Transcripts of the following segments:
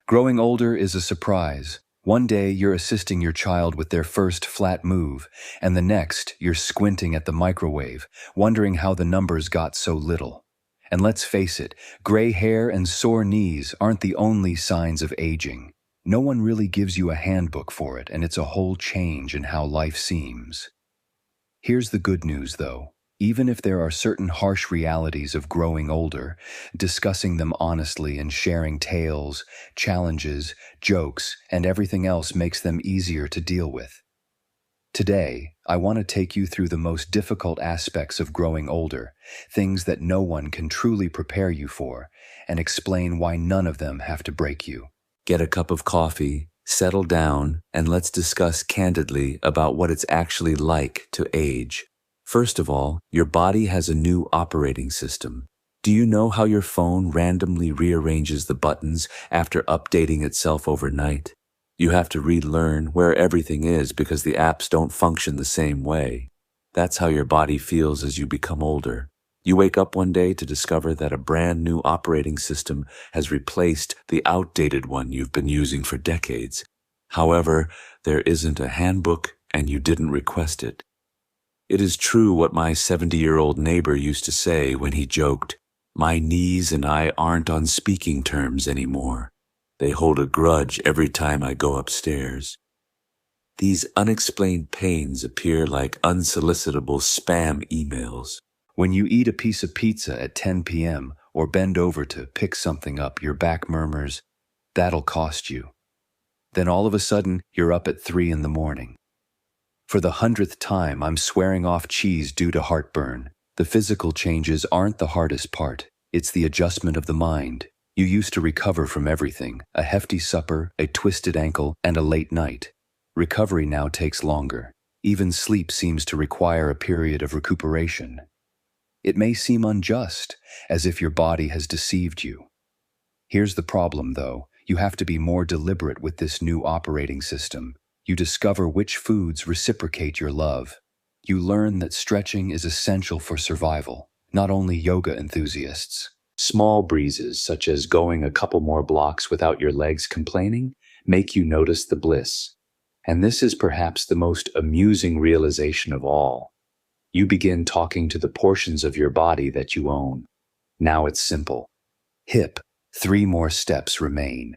Growing older is a surprise. One day you're assisting your child with their first flat move, and the next you're squinting at the microwave, wondering how the numbers got so little. And let's face it, gray hair and sore knees aren't the only signs of aging. No one really gives you a handbook for it, and it's a whole change in how life seems. Here's the good news, though. Even if there are certain harsh realities of growing older, discussing them honestly and sharing tales, challenges, jokes, and everything else makes them easier to deal with. Today, I want to take you through the most difficult aspects of growing older, things that no one can truly prepare you for, and explain why none of them have to break you. Get a cup of coffee, settle down, and let's discuss candidly about what it's actually like to age. First of all, your body has a new operating system. Do you know how your phone randomly rearranges the buttons after updating itself overnight? You have to relearn where everything is because the apps don't function the same way. That's how your body feels as you become older. You wake up one day to discover that a brand new operating system has replaced the outdated one you've been using for decades. However, there isn't a handbook and you didn't request it. It is true what my 70-year-old neighbor used to say when he joked, "My knees and I aren't on speaking terms anymore. They hold a grudge every time I go upstairs." These unexplained pains appear like unsolicitable spam emails. When you eat a piece of pizza at 10 p.m. or bend over to pick something up, your back murmurs, "That'll cost you." Then all of a sudden, you're up at 3 in the morning. For the 100th time, I'm swearing off cheese due to heartburn. The physical changes aren't the hardest part. It's the adjustment of the mind. You used to recover from everything, a hefty supper, a twisted ankle, and a late night. Recovery now takes longer. Even sleep seems to require a period of recuperation. It may seem unjust, as if your body has deceived you. Here's the problem, though. You have to be more deliberate with this new operating system. You discover which foods reciprocate your love. You learn that stretching is essential for survival, not only yoga enthusiasts. Small breezes, such as going a couple more blocks without your legs complaining, make you notice the bliss. And this is perhaps the most amusing realization of all. You begin talking to the portions of your body that you own. Now it's simple. Hip, 3 more steps remain.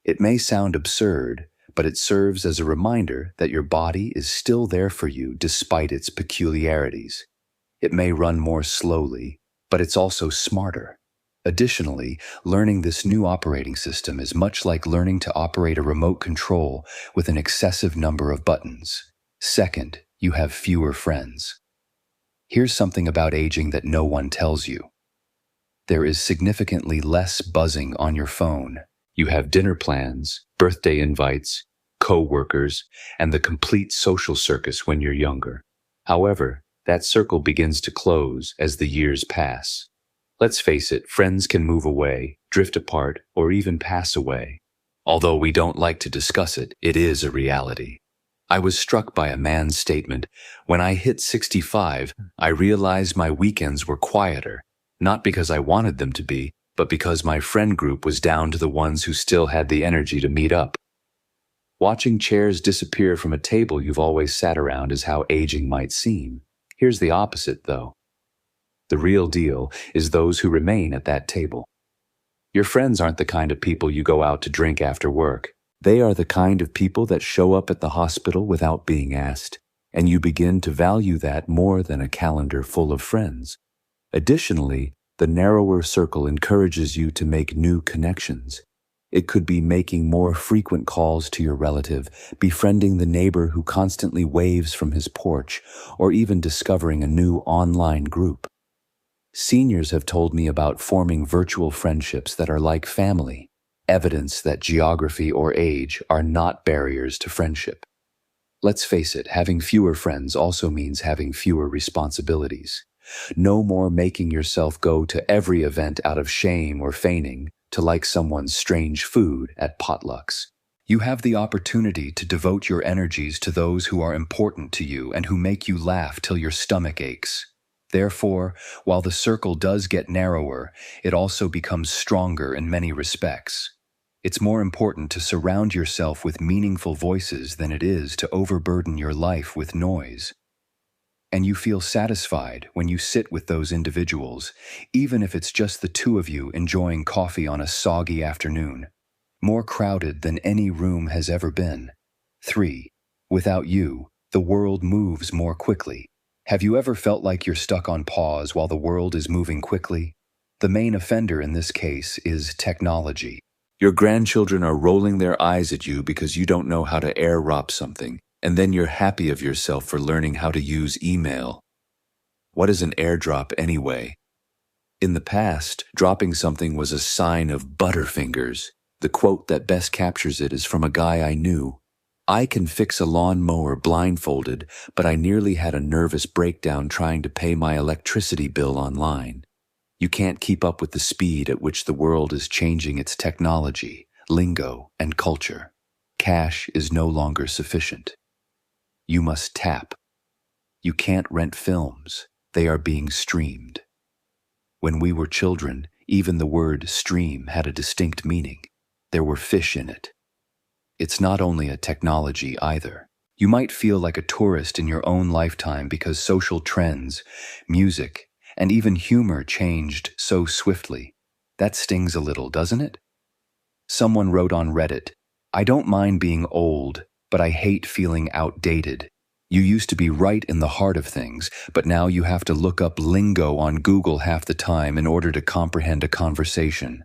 It may sound absurd, but it serves as a reminder that your body is still there for you despite its peculiarities. It may run more slowly, but it's also smarter. Additionally, learning this new operating system is much like learning to operate a remote control with an excessive number of buttons. Second, you have fewer friends. Here's something about aging that no one tells you. There is significantly less buzzing on your phone. You have dinner plans, birthday invites, co-workers, and the complete social circus when you're younger. However, that circle begins to close as the years pass. Let's face it, friends can move away, drift apart, or even pass away. Although we don't like to discuss it, it is a reality. I was struck by a man's statement, "When I hit 65, I realized my weekends were quieter, not because I wanted them to be, but because my friend group was down to the ones who still had the energy to meet up." Watching chairs disappear from a table you've always sat around is how aging might seem. Here's the opposite, though. The real deal is those who remain at that table. Your friends aren't the kind of people you go out to drink after work. They are the kind of people that show up at the hospital without being asked, and you begin to value that more than a calendar full of friends. Additionally, the narrower circle encourages you to make new connections. It could be making more frequent calls to your relative, befriending the neighbor who constantly waves from his porch, or even discovering a new online group. Seniors have told me about forming virtual friendships that are like family, evidence that geography or age are not barriers to friendship. Let's face it, having fewer friends also means having fewer responsibilities. No more making yourself go to every event out of shame or feigning to like someone's strange food at potlucks. You have the opportunity to devote your energies to those who are important to you and who make you laugh till your stomach aches. Therefore, while the circle does get narrower, it also becomes stronger in many respects. It's more important to surround yourself with meaningful voices than it is to overburden your life with noise. And you feel satisfied when you sit with those individuals, even if it's just the two of you enjoying coffee on a soggy afternoon. More crowded than any room has ever been. 3. Without you, the world moves more quickly. Have you ever felt like you're stuck on pause while the world is moving quickly? The main offender in this case is technology. Your grandchildren are rolling their eyes at you because you don't know how to airdrop something, and then you're happy of yourself for learning how to use email. What is an airdrop anyway? In the past, dropping something was a sign of butterfingers. The quote that best captures it is from a guy I knew. I can fix a lawnmower blindfolded, but I nearly had a nervous breakdown trying to pay my electricity bill online. You can't keep up with the speed at which the world is changing its technology, lingo, and culture. Cash is no longer sufficient. You must tap. You can't rent films. They are being streamed. When we were children, even the word stream had a distinct meaning. There were fish in it. It's not only a technology either. You might feel like a tourist in your own lifetime because social trends, music, and even humor changed so swiftly. That stings a little, doesn't it? Someone wrote on Reddit, "I don't mind being old, but I hate feeling outdated. You used to be right in the heart of things, but now you have to look up lingo on Google half the time in order to comprehend a conversation."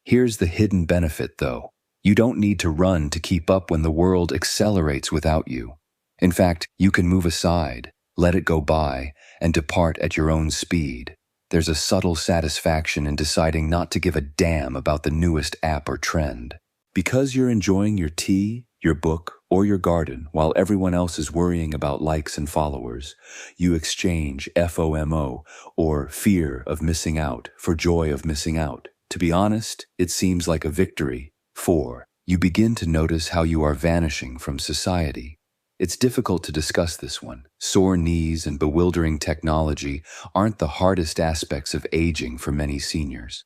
Here's the hidden benefit, though. You don't need to run to keep up when the world accelerates without you. In fact, you can move aside, let it go by, and depart at your own speed. There's a subtle satisfaction in deciding not to give a damn about the newest app or trend. Because you're enjoying your tea, your book, or your garden while everyone else is worrying about likes and followers, you exchange FOMO, or fear of missing out, for joy of missing out. To be honest, it seems like a victory. 4. You begin to notice how you are vanishing from society. It's difficult to discuss this one. Sore knees and bewildering technology aren't the hardest aspects of aging for many seniors.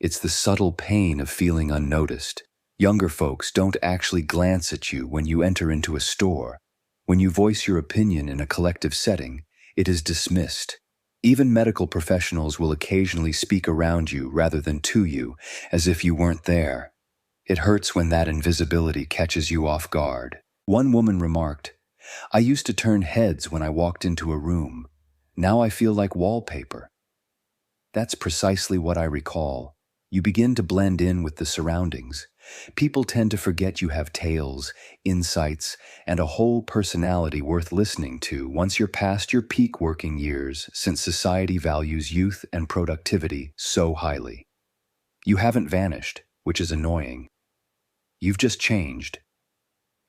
It's the subtle pain of feeling unnoticed. Younger folks don't actually glance at you when you enter into a store. When you voice your opinion in a collective setting, it is dismissed. Even medical professionals will occasionally speak around you rather than to you, as if you weren't there. It hurts when that invisibility catches you off guard. One woman remarked, "I used to turn heads when I walked into a room. Now I feel like wallpaper." That's precisely what I recall. You begin to blend in with the surroundings. People tend to forget you have tales, insights, and a whole personality worth listening to once you're past your peak working years, since society values youth and productivity so highly. You haven't vanished, which is annoying. You've just changed.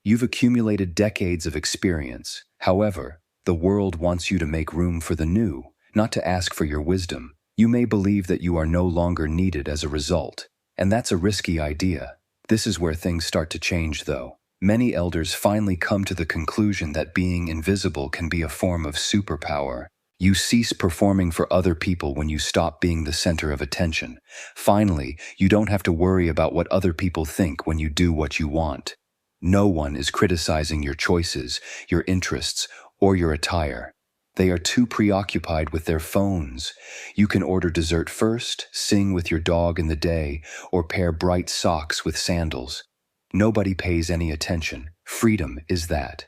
You've accumulated decades of experience. However, the world wants you to make room for the new, not to ask for your wisdom. You may believe that you are no longer needed as a result, and that's a risky idea. This is where things start to change, though. Many elders finally come to the conclusion that being invisible can be a form of superpower. You cease performing for other people when you stop being the center of attention. Finally, you don't have to worry about what other people think when you do what you want. No one is criticizing your choices, your interests, or your attire. They are too preoccupied with their phones. You can order dessert first, sing with your dog in the day, or pair bright socks with sandals. Nobody pays any attention. Freedom is that.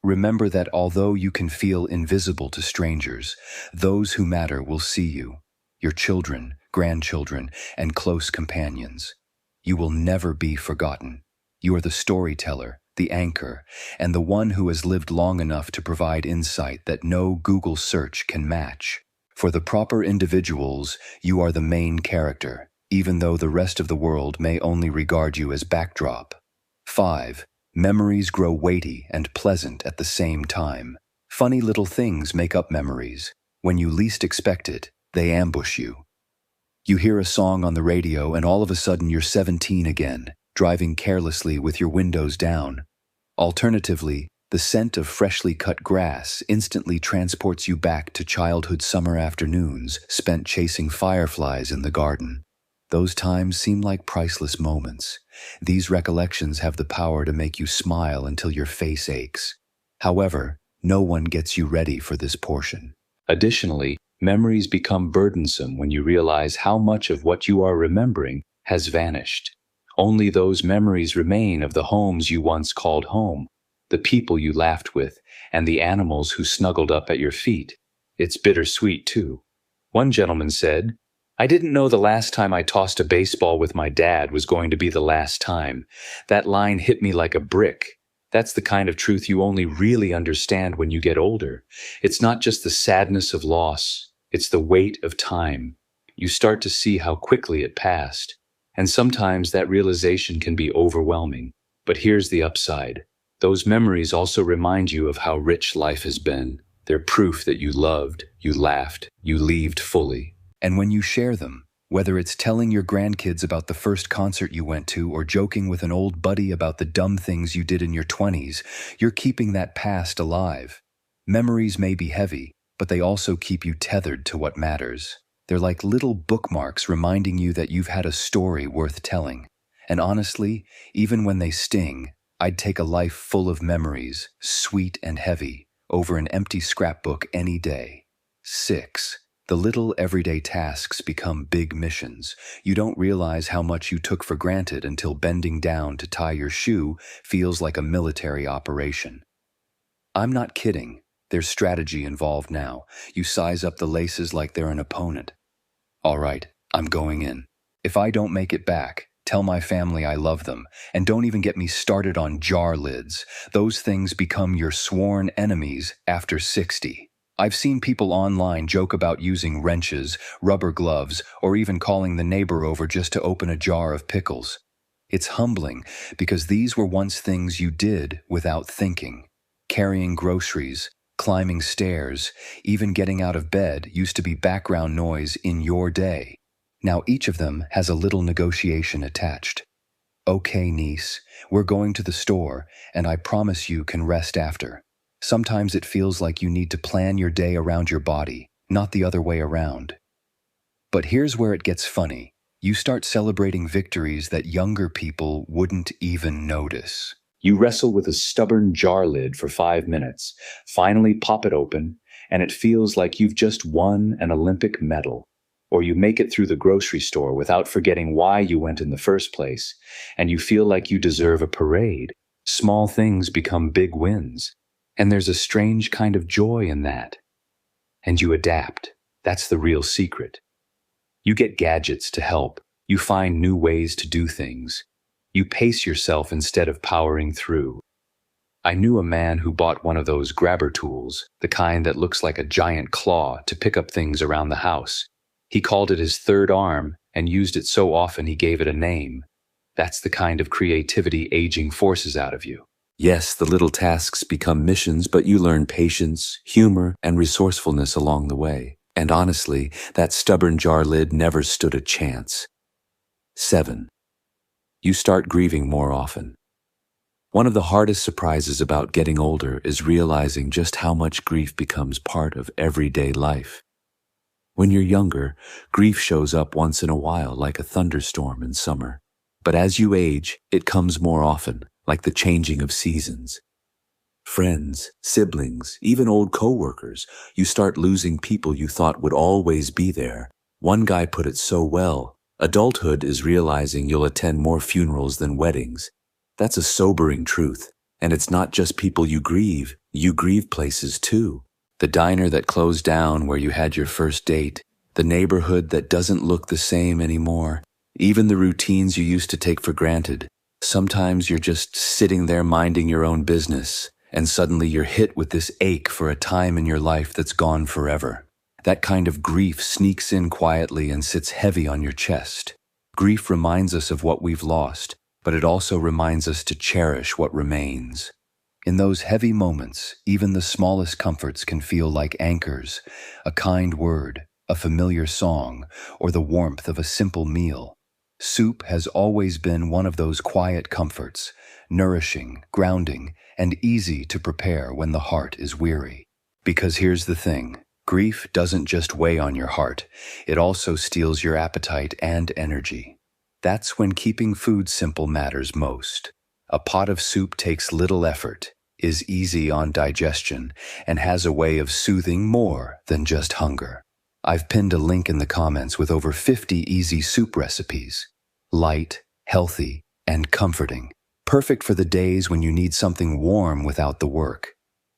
Remember that although you can feel invisible to strangers, those who matter will see you, your children, grandchildren, and close companions. You will never be forgotten. You are the storyteller, the anchor, and the one who has lived long enough to provide insight that no Google search can match. For the proper individuals, you are the main character, even though the rest of the world may only regard you as backdrop. 5. Memories grow weighty and pleasant at the same time. Funny little things make up memories. When you least expect it, they ambush you. You hear a song on the radio and all of a sudden you're 17 again, driving carelessly with your windows down. Alternatively, the scent of freshly cut grass instantly transports you back to childhood summer afternoons spent chasing fireflies in the garden. Those times seem like priceless moments. These recollections have the power to make you smile until your face aches. However, no one gets you ready for this portion. Additionally, memories become burdensome when you realize how much of what you are remembering has vanished. Only those memories remain of the homes you once called home, the people you laughed with, and the animals who snuggled up at your feet. It's bittersweet, too. One gentleman said, "I didn't know the last time I tossed a baseball with my dad was going to be the last time. That line hit me like a brick." That's the kind of truth you only really understand when you get older. It's not just the sadness of loss, it's the weight of time. You start to see how quickly it passed. And sometimes that realization can be overwhelming. But here's the upside. Those memories also remind you of how rich life has been. They're proof that you loved, you laughed, you lived fully. And when you share them, whether it's telling your grandkids about the first concert you went to or joking with an old buddy about the dumb things you did in your 20s, you're keeping that past alive. Memories may be heavy, but they also keep you tethered to what matters. They're like little bookmarks reminding you that you've had a story worth telling. And honestly, even when they sting, I'd take a life full of memories, sweet and heavy, over an empty scrapbook any day. 6. The little everyday tasks become big missions. You don't realize how much you took for granted until bending down to tie your shoe feels like a military operation. I'm not kidding. There's strategy involved now. You size up the laces like they're an opponent. All right, I'm going in. If I don't make it back, tell my family I love them, and don't even get me started on jar lids. Those things become your sworn enemies after 60. I've seen people online joke about using wrenches, rubber gloves, or even calling the neighbor over just to open a jar of pickles. It's humbling because these were once things you did without thinking. Carrying groceries, climbing stairs, even getting out of bed used to be background noise in your day. Now each of them has a little negotiation attached. Okay, niece, we're going to the store, and I promise you can rest after. Sometimes it feels like you need to plan your day around your body, not the other way around. But here's where it gets funny. You start celebrating victories that younger people wouldn't even notice. You wrestle with a stubborn jar lid for 5 minutes, finally pop it open, and it feels like you've just won an Olympic medal. Or you make it through the grocery store without forgetting why you went in the first place, and you feel like you deserve a parade. Small things become big wins. And there's a strange kind of joy in that. And you adapt. That's the real secret. You get gadgets to help. You find new ways to do things. You pace yourself instead of powering through. I knew a man who bought one of those grabber tools, the kind that looks like a giant claw to pick up things around the house. He called it his third arm and used it so often he gave it a name. That's the kind of creativity aging forces out of you. Yes, the little tasks become missions, but you learn patience, humor, and resourcefulness along the way. And honestly, that stubborn jar lid never stood a chance. 7. You start grieving more often. One of the hardest surprises about getting older is realizing just how much grief becomes part of everyday life. When you're younger, grief shows up once in a while like a thunderstorm in summer. But as you age, it comes more often, like the changing of seasons. Friends, siblings, even old coworkers, you start losing people you thought would always be there. One guy put it so well, adulthood is realizing you'll attend more funerals than weddings. That's a sobering truth, and it's not just people you grieve places too. The diner that closed down where you had your first date, the neighborhood that doesn't look the same anymore, even the routines you used to take for granted. Sometimes you're just sitting there minding your own business, and suddenly you're hit with this ache for a time in your life that's gone forever. That kind of grief sneaks in quietly and sits heavy on your chest. Grief reminds us of what we've lost, but it also reminds us to cherish what remains. In those heavy moments, even the smallest comforts can feel like anchors, a kind word, a familiar song, or the warmth of a simple meal. Soup has always been one of those quiet comforts, nourishing, grounding, and easy to prepare when the heart is weary. Because here's the thing, Grief doesn't just weigh on your heart, it also steals your appetite and energy. That's when keeping food simple matters most. A pot of soup takes little effort, is easy on digestion, and has a way of soothing more than just hunger. I've pinned a link in the comments with over 50 easy soup recipes. Light, healthy, and comforting. Perfect for the days when you need something warm without the work.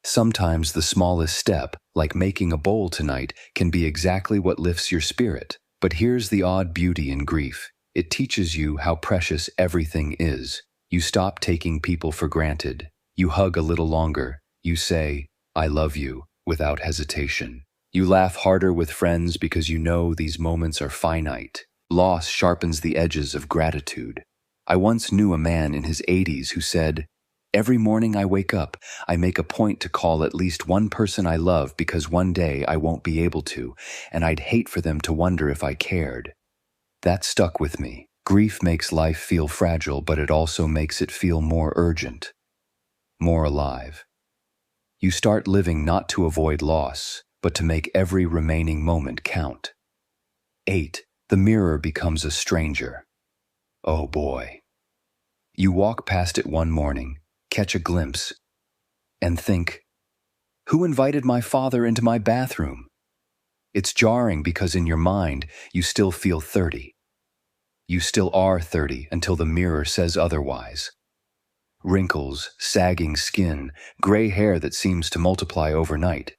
Sometimes the smallest step, like making a bowl tonight, can be exactly what lifts your spirit. But here's the odd beauty in grief. It teaches you how precious everything is. You stop taking people for granted. You hug a little longer. You say, "I love you," without hesitation. You laugh harder with friends because you know these moments are finite. Loss sharpens the edges of gratitude. I once knew a man in his 80s who said, "Every morning I wake up, I make a point to call at least one person I love because one day I won't be able to, and I'd hate for them to wonder if I cared." That stuck with me. Grief makes life feel fragile, but it also makes it feel more urgent, more alive. You start living not to avoid loss, but to make every remaining moment count. 8. The mirror becomes a stranger. Oh boy. You walk past it one morning, catch a glimpse, and think, "Who invited my father into my bathroom?" It's jarring because in your mind, you still feel 30. You still are 30 until the mirror says otherwise. Wrinkles, sagging skin, gray hair that seems to multiply overnight.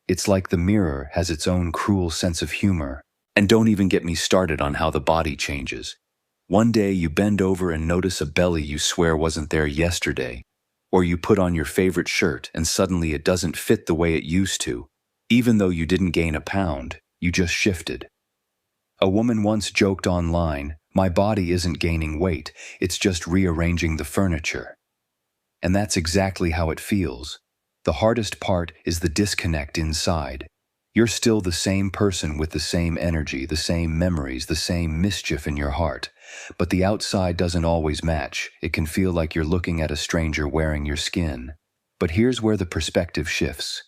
It's like the mirror has its own cruel sense of humor. And don't even get me started on how the body changes. One day you bend over and notice a belly you swear wasn't there yesterday. Or you put on your favorite shirt and suddenly it doesn't fit the way it used to. Even though you didn't gain a pound, you just shifted. A woman once joked online, "My body isn't gaining weight, it's just rearranging the furniture." And that's exactly how it feels. The hardest part is the disconnect inside. You're still the same person with the same energy, the same memories, the same mischief in your heart. But the outside doesn't always match. It can feel like you're looking at a stranger wearing your skin. But here's where the perspective shifts.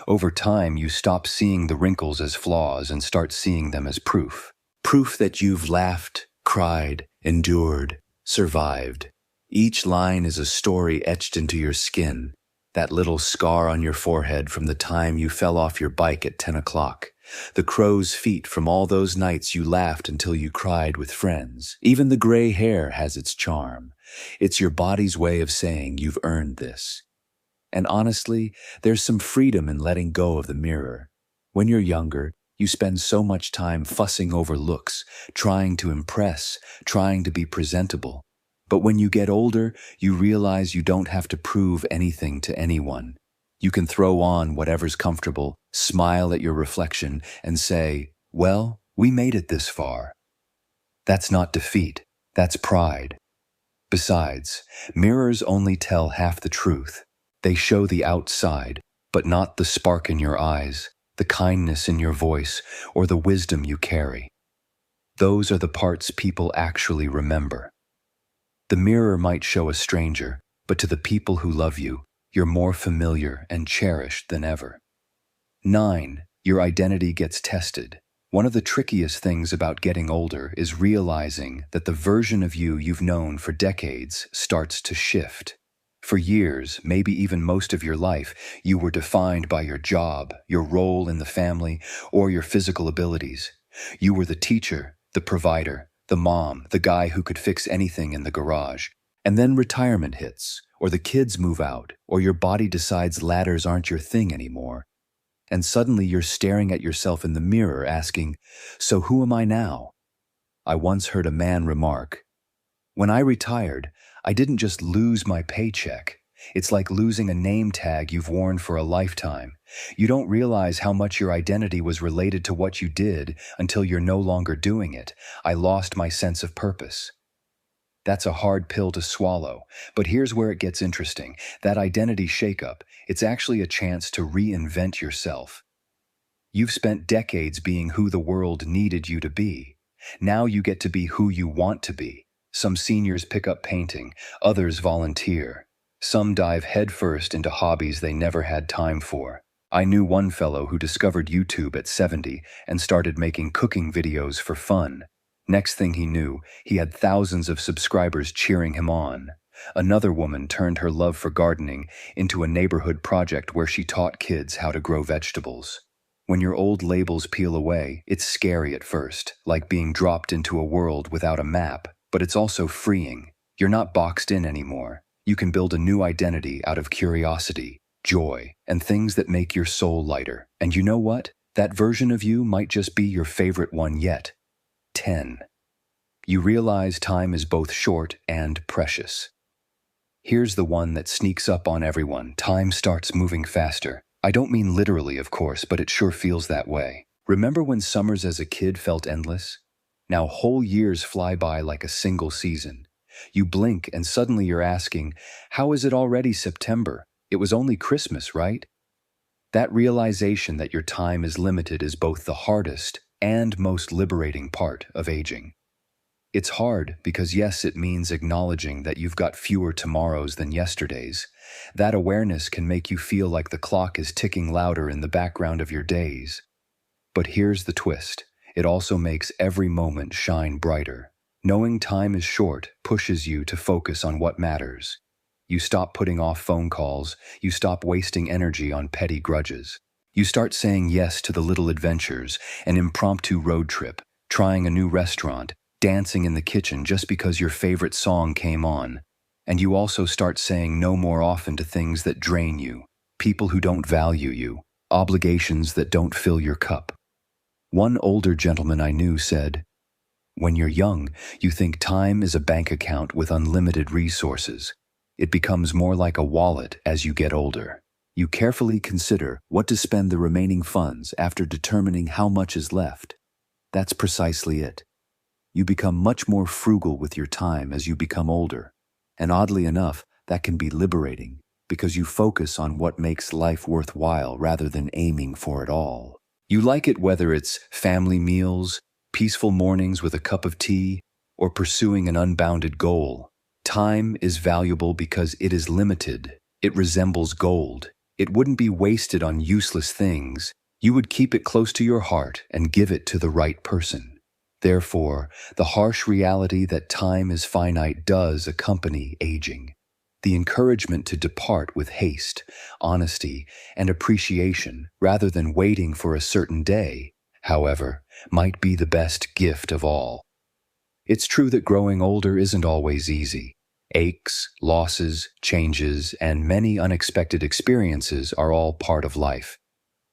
Over time, you stop seeing the wrinkles as flaws and start seeing them as proof. Proof that you've laughed, cried, endured, survived. Each line is a story etched into your skin. That little scar on your forehead from the time you fell off your bike at 10 o'clock. The crow's feet from all those nights you laughed until you cried with friends. Even the gray hair has its charm. It's your body's way of saying you've earned this. And honestly, there's some freedom in letting go of the mirror. When you're younger, you spend so much time fussing over looks, trying to impress, trying to be presentable. But when you get older, you realize you don't have to prove anything to anyone. You can throw on whatever's comfortable, smile at your reflection, and say, "Well, we made it this far." That's not defeat, that's pride. Besides, mirrors only tell half the truth. They show the outside, but not the spark in your eyes, the kindness in your voice, or the wisdom you carry. Those are the parts people actually remember. The mirror might show a stranger, but to the people who love you, you're more familiar and cherished than ever. 9. Your identity gets tested. One of the trickiest things about getting older is realizing that the version of you you've known for decades starts to shift. For years, maybe even most of your life, you were defined by your job, your role in the family, or your physical abilities. You were the teacher, the provider, the mom, the guy who could fix anything in the garage. And then retirement hits, or the kids move out, or your body decides ladders aren't your thing anymore. And suddenly you're staring at yourself in the mirror asking, "So who am I now?" I once heard a man remark, "When I retired, I didn't just lose my paycheck. It's like losing a name tag you've worn for a lifetime. You don't realize how much your identity was related to what you did until you're no longer doing it. I lost my sense of purpose." That's a hard pill to swallow, but here's where it gets interesting. That identity shakeup, it's actually a chance to reinvent yourself. You've spent decades being who the world needed you to be. Now you get to be who you want to be. Some seniors pick up painting, others volunteer. Some dive headfirst into hobbies they never had time for. I knew one fellow who discovered YouTube at 70 and started making cooking videos for fun. Next thing he knew, he had thousands of subscribers cheering him on. Another woman turned her love for gardening into a neighborhood project where she taught kids how to grow vegetables. When your old labels peel away, it's scary at first, like being dropped into a world without a map, but it's also freeing. You're not boxed in anymore. You can build a new identity out of curiosity, joy, and things that make your soul lighter. And you know what? That version of you might just be your favorite one yet. 10. You realize time is both short and precious. Here's the one that sneaks up on everyone. Time starts moving faster. I don't mean literally, of course, but it sure feels that way. Remember when summers as a kid felt endless? Now whole years fly by like a single season. You blink and suddenly you're asking, how is it already September? It was only Christmas, right? That realization that your time is limited is both the hardest and most liberating part of aging. It's hard because yes, it means acknowledging that you've got fewer tomorrows than yesterdays. That awareness can make you feel like the clock is ticking louder in the background of your days. But here's the twist. It also makes every moment shine brighter. Knowing time is short pushes you to focus on what matters. You stop putting off phone calls. You stop wasting energy on petty grudges. You start saying yes to the little adventures, an impromptu road trip, trying a new restaurant, dancing in the kitchen just because your favorite song came on. And you also start saying no more often to things that drain you, people who don't value you, obligations that don't fill your cup. One older gentleman I knew said, "When you're young, you think time is a bank account with unlimited resources. It becomes more like a wallet as you get older. You carefully consider what to spend the remaining funds after determining how much is left. That's precisely it. You become much more frugal with your time as you become older. And oddly enough, that can be liberating because you focus on what makes life worthwhile rather than aiming for it all. You like it whether it's family meals, peaceful mornings with a cup of tea, or pursuing an unbounded goal. Time is valuable because it is limited. It resembles gold. It wouldn't be wasted on useless things. You would keep it close to your heart and give it to the right person. Therefore, the harsh reality that time is finite does accompany aging. The encouragement to depart with haste, honesty, and appreciation rather than waiting for a certain day, however, might be the best gift of all. It's true that growing older isn't always easy. Aches, losses, changes, and many unexpected experiences are all part of life.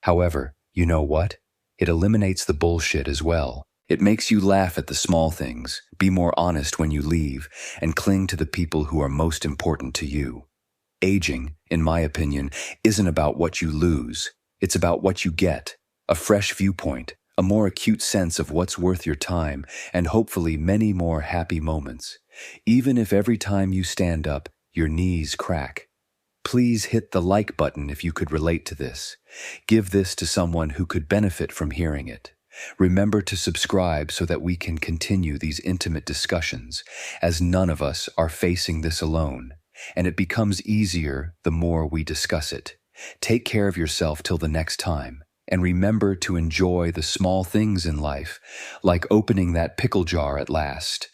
However, you know what? It eliminates the bullshit as well. It makes you laugh at the small things, be more honest when you leave, and cling to the people who are most important to you. Aging, in my opinion, isn't about what you lose. It's about what you get. A fresh viewpoint, a more acute sense of what's worth your time, and hopefully many more happy moments. Even if every time you stand up, your knees crack. Please hit the like button if you could relate to this. Give this to someone who could benefit from hearing it. Remember to subscribe so that we can continue these intimate discussions, as none of us are facing this alone, and it becomes easier the more we discuss it. Take care of yourself till the next time, and remember to enjoy the small things in life, like opening that pickle jar at last.